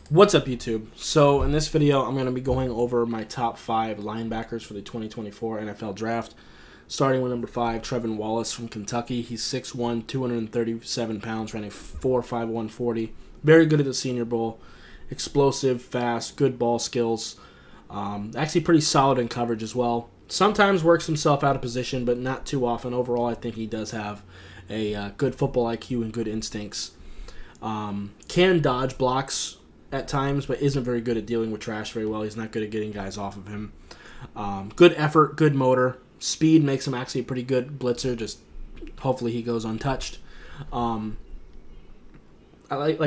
What's up, YouTube? So in this video, I'm going to be going over my top 5 linebackers for the 2024 NFL Draft. Starting with number 5, Trevin Wallace from Kentucky. He's 6'1", 237 pounds, ran a 4.5 140. Very good at the Senior Bowl. Explosive, fast, good ball skills. Actually pretty solid in coverage as well. Sometimes works himself out of position, but not too often. Overall, I think he does have a good football IQ and good instincts. Can dodge blocks at times, but isn't very good at dealing with trash very well. He's not good at getting guys off of him. Good effort, good motor. Speed makes him actually a pretty good blitzer. Just hopefully he goes untouched. Like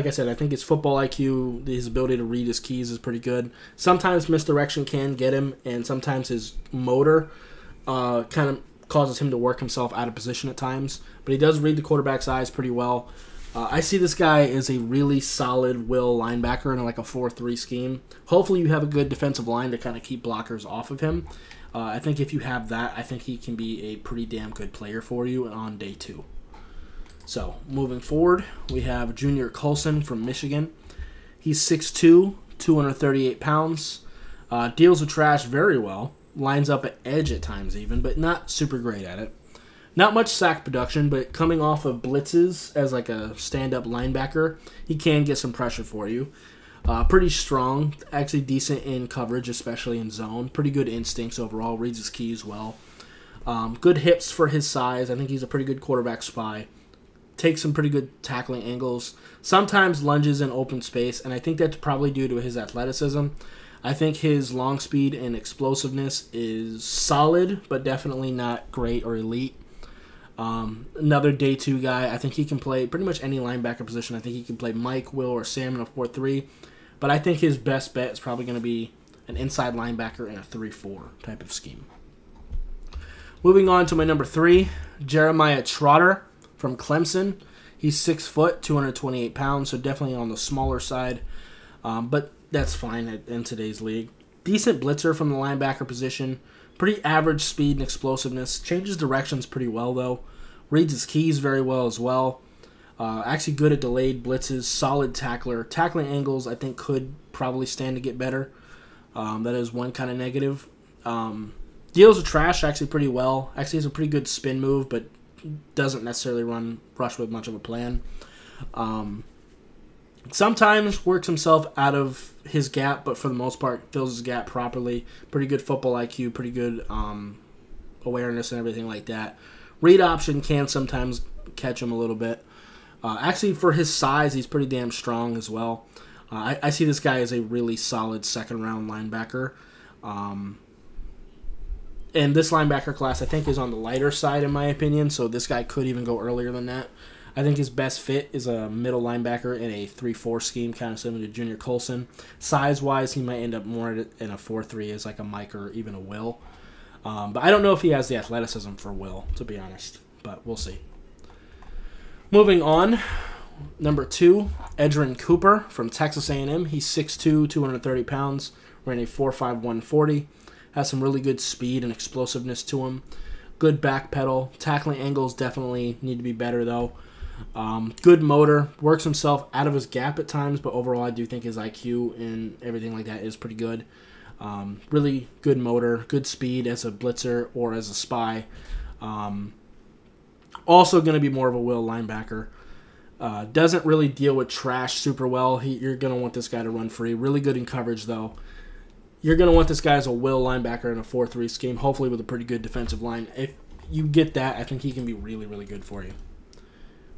I said, I think his football IQ, his ability to read his keys is pretty good. Sometimes misdirection can get him, and sometimes his motor kind of causes him to work himself out of position at times. But he does read the quarterback's eyes pretty well. I see this guy as a really solid will linebacker in like a 4-3 scheme. Hopefully you have a good defensive line to kind of keep blockers off of him. I think if you have that, I think he can be a pretty damn good player for you on day 2. So, moving forward, we have Junior Colson from Michigan. He's 6'2", 238 pounds. Deals with trash very well. Lines up at edge at times even, but not super great at it. Not much sack production, but coming off of blitzes as like a stand-up linebacker, he can get some pressure for you. Pretty strong, actually decent in coverage, especially in zone. Pretty good instincts overall, reads his keys well. Good hips for his size. I think he's a pretty good quarterback spy. Takes some pretty good tackling angles. Sometimes lunges in open space, and I think that's probably due to his athleticism. I think his long speed and explosiveness is solid, but definitely not great or elite. Another day 2 guy. I think he can play pretty much any linebacker position. I think he can play Mike, Will, or Sam in a 4-3. But I think his best bet is probably going to be an inside linebacker in a 3-4 type of scheme. Moving on to my number 3, Jeremiah Trotter from Clemson. He's 6 foot, 228 pounds, so definitely on the smaller side. But that's fine in today's league. Decent blitzer from the linebacker position. Pretty average speed and explosiveness. Changes directions pretty well, though. Reads his keys very well as well. Actually good at delayed blitzes. Solid tackler. Tackling angles, I think, could probably stand to get better. That is one kind of negative. Deals with trash actually pretty well. Actually has a pretty good spin move, but doesn't necessarily rush with much of a plan. Sometimes works himself out of his gap, but for the most part fills his gap properly. Pretty good football IQ, pretty good awareness and everything like that. Read option can sometimes catch him a little bit. Actually, for his size, he's pretty damn strong as well. I see this guy as a really solid second-round linebacker. And this linebacker class, I think, is on the lighter side, in my opinion, so this guy could even go earlier than that. I think his best fit is a middle linebacker in a 3-4 scheme, kind of similar to Junior Colson. Size-wise, he might end up more in a 4-3 as like a Mike or even a Will. But I don't know if he has the athleticism for Will, to be honest, but we'll see. Moving on, number 2, Edgerrin Cooper from Texas A&M. He's 6'2", 230 pounds, ran a 4.5 140. Has some really good speed and explosiveness to him. Good back pedal. Tackling angles definitely need to be better, though. Good motor. Works himself out of his gap at times, but overall I do think his IQ and everything like that is pretty good. Really good motor. Good speed as a blitzer or as a spy. Also going to be more of a will linebacker. Doesn't really deal with trash super well. You're going to want this guy to run free. Really good in coverage, though. You're going to want this guy as a will linebacker in a 4-3 scheme, hopefully with a pretty good defensive line. If you get that, I think he can be really, really good for you.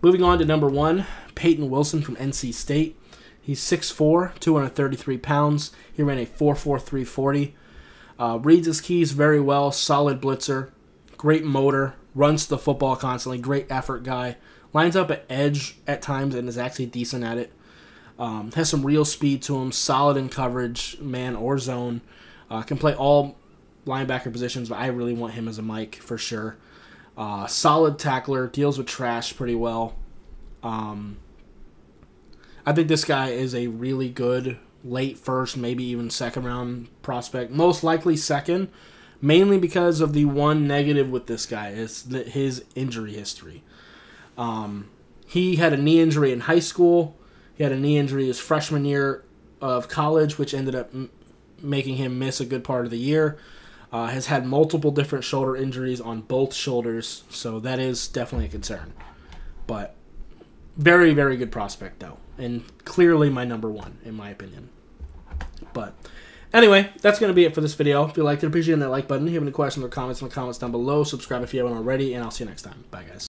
Moving on to number 1, Peyton Wilson from NC State. He's 6'4", 233 pounds. He ran a 4.4 340. Reads his keys very well. Solid blitzer. Great motor. Runs the football constantly. Great effort guy. Lines up at edge at times and is actually decent at it. Has some real speed to him, solid in coverage, man or zone. Can play all linebacker positions, but I really want him as a Mike for sure. Solid tackler, deals with trash pretty well. I think this guy is a really good late first, maybe even second round prospect. Most likely second, mainly because of the one negative with this guy is his injury history. He had a knee injury in high school. He had a knee injury his freshman year of college, which ended up making him miss a good part of the year. Has had multiple different shoulder injuries on both shoulders, so that is definitely a concern. But very, very good prospect, though, and clearly my number one, in my opinion. But anyway, that's going to be it for this video. If you liked it, appreciate that like button. If you have any questions or comments in the comments down below, subscribe if you haven't already, and I'll see you next time. Bye, guys.